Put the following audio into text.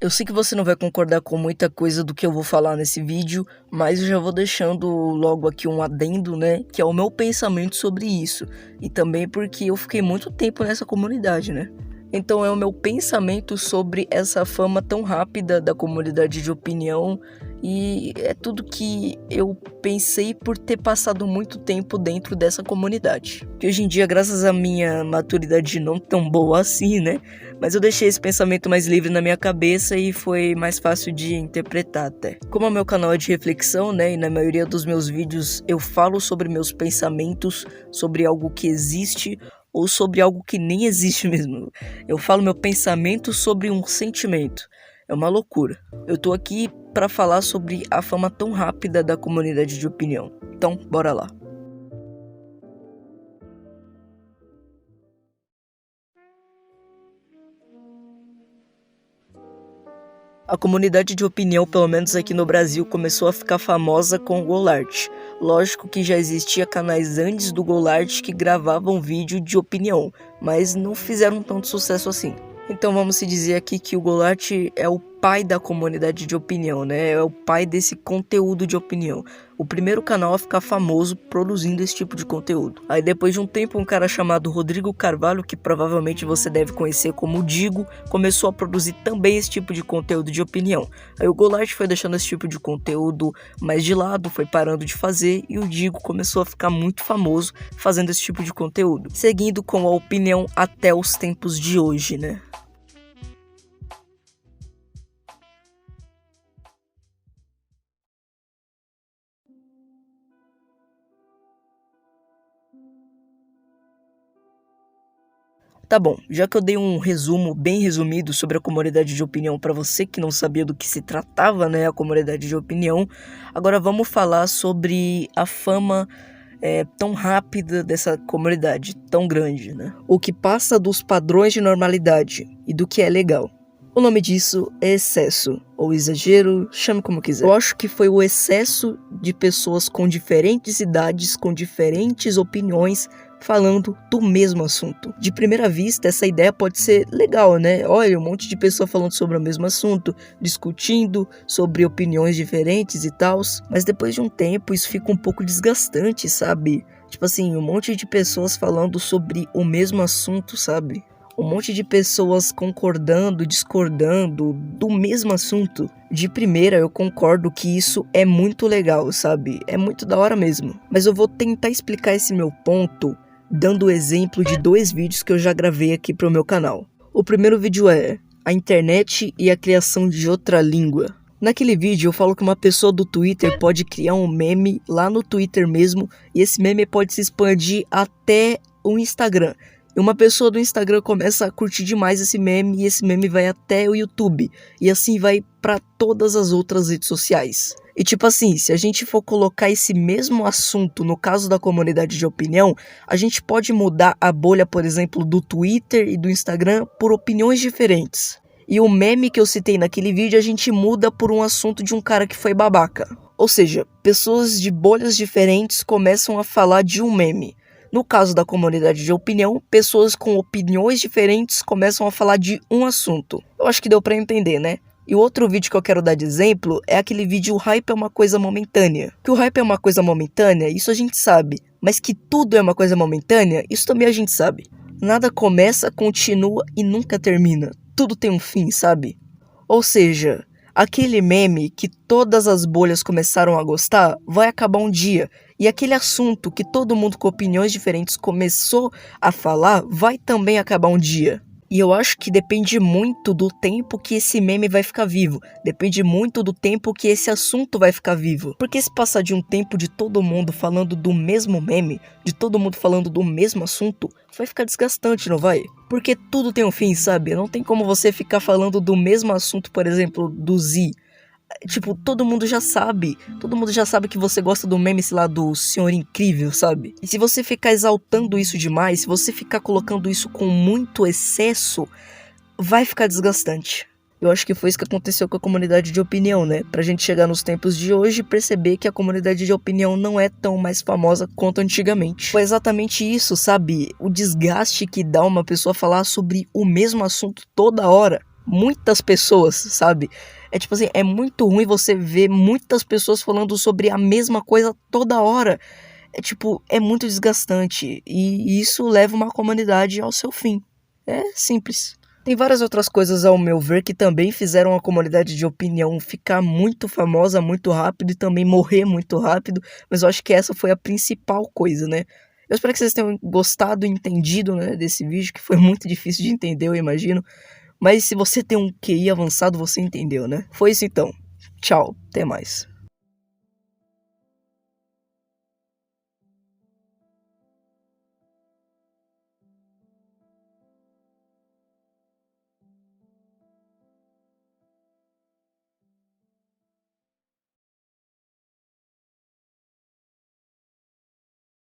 Eu sei que você não vai concordar com muita coisa do que eu vou falar nesse vídeo, mas eu já vou deixando logo aqui um adendo, né, que é o meu pensamento sobre isso, e também porque eu fiquei muito tempo nessa comunidade, né. Então é o meu pensamento sobre essa fama tão rápida da comunidade de opinião, e é tudo que eu pensei por ter passado muito tempo dentro dessa comunidade. Que hoje em dia, graças à minha maturidade não tão boa assim, né, mas eu deixei esse pensamento mais livre na minha cabeça e foi mais fácil de interpretar até. Como o meu canal é de reflexão, né, e na maioria dos meus vídeos eu falo sobre meus pensamentos, sobre algo que existe ou sobre algo que nem existe mesmo. Eu falo meu pensamento sobre um sentimento. É uma loucura. Eu tô aqui pra falar sobre a fama tão rápida da comunidade de opinião. Então, bora lá. A comunidade de opinião, pelo menos aqui no Brasil, começou a ficar famosa com o Golart. Lógico que já existia canais antes do Golart que gravavam vídeo de opinião, mas não fizeram tanto sucesso assim. Então vamos se dizer aqui que o Golart é o pai da comunidade de opinião, né? É o pai desse conteúdo de opinião. O primeiro canal a ficar famoso produzindo esse tipo de conteúdo. Aí depois de um tempo, um cara chamado Rodrigo Carvalho, que provavelmente você deve conhecer como Digo, começou a produzir também esse tipo de conteúdo de opinião. Aí o Golart foi deixando esse tipo de conteúdo mais de lado, foi parando de fazer, e o Digo começou a ficar muito famoso fazendo esse tipo de conteúdo, seguindo com a opinião até os tempos de hoje, né? Tá bom, já que eu dei um resumo bem resumido sobre a comunidade de opinião para você que não sabia do que se tratava, né, a comunidade de opinião, agora vamos falar sobre a fama tão rápida dessa comunidade, tão grande, né? O que passa dos padrões de normalidade e do que é legal. O nome disso é excesso, ou exagero, chame como quiser. Eu acho que foi o excesso de pessoas com diferentes idades, com diferentes opiniões, falando do mesmo assunto. De primeira vista, essa ideia pode ser legal, né? Olha, um monte de pessoa falando sobre o mesmo assunto, discutindo sobre opiniões diferentes e tal. Mas depois de um tempo, isso fica um pouco desgastante, sabe? Tipo assim, um monte de pessoas falando sobre o mesmo assunto, sabe? Um monte de pessoas concordando, discordando do mesmo assunto. De primeira eu concordo que isso é muito legal, sabe? É muito da hora mesmo. Mas eu vou tentar explicar esse meu ponto dando o exemplo de 2 vídeos que eu já gravei aqui pro meu canal. O primeiro vídeo é a internet e a criação de outra língua. Naquele vídeo eu falo que uma pessoa do Twitter pode criar um meme lá no Twitter mesmo, e esse meme pode se expandir até o Instagram. E uma pessoa do Instagram começa a curtir demais esse meme, e esse meme vai até o YouTube, e assim vai para todas as outras redes sociais. E tipo assim, se a gente for colocar esse mesmo assunto no caso da comunidade de opinião, a gente pode mudar a bolha, por exemplo, do Twitter e do Instagram por opiniões diferentes. E o meme que eu citei naquele vídeo a gente muda por um assunto de um cara que foi babaca. Ou seja, pessoas de bolhas diferentes começam a falar de um meme. No caso da comunidade de opinião, pessoas com opiniões diferentes começam a falar de um assunto. Eu acho que deu pra entender, né? E o outro vídeo que eu quero dar de exemplo é aquele vídeo "O hype é uma coisa momentânea". Que o hype é uma coisa momentânea, isso a gente sabe. Mas que tudo é uma coisa momentânea, isso também a gente sabe. Nada começa, continua e nunca termina. Tudo tem um fim, sabe? Ou seja, aquele meme que todas as bolhas começaram a gostar vai acabar um dia. E aquele assunto que todo mundo com opiniões diferentes começou a falar vai também acabar um dia. E eu acho que depende muito do tempo que esse meme vai ficar vivo. Depende muito do tempo que esse assunto vai ficar vivo. Porque se passar de um tempo de todo mundo falando do mesmo meme, de todo mundo falando do mesmo assunto, vai ficar desgastante, não vai? Porque tudo tem um fim, sabe? Não tem como você ficar falando do mesmo assunto, por exemplo, do Z. Tipo, todo mundo já sabe que você gosta do meme, sei lá, do Senhor Incrível, sabe? E se você ficar exaltando isso demais, se você ficar colocando isso com muito excesso, vai ficar desgastante. Eu acho que foi isso que aconteceu com a comunidade de opinião, né? Pra gente chegar nos tempos de hoje e perceber que a comunidade de opinião não é tão mais famosa quanto antigamente. Foi exatamente isso, sabe? O desgaste que dá uma pessoa falar sobre o mesmo assunto toda hora. muitas pessoas, sabe? É tipo assim, é muito ruim você ver muitas pessoas falando sobre a mesma coisa toda hora. É tipo, é muito desgastante e isso leva uma comunidade ao seu fim. É simples. Tem várias outras coisas, ao meu ver, que também fizeram a comunidade de opinião ficar muito famosa muito rápido e também morrer muito rápido, mas eu acho que essa foi a principal coisa, né? Eu espero que vocês tenham gostado e entendido, né, desse vídeo, que foi muito difícil de entender, eu imagino. Mas se você tem um QI avançado, você entendeu, né? Foi isso então. Tchau, até mais.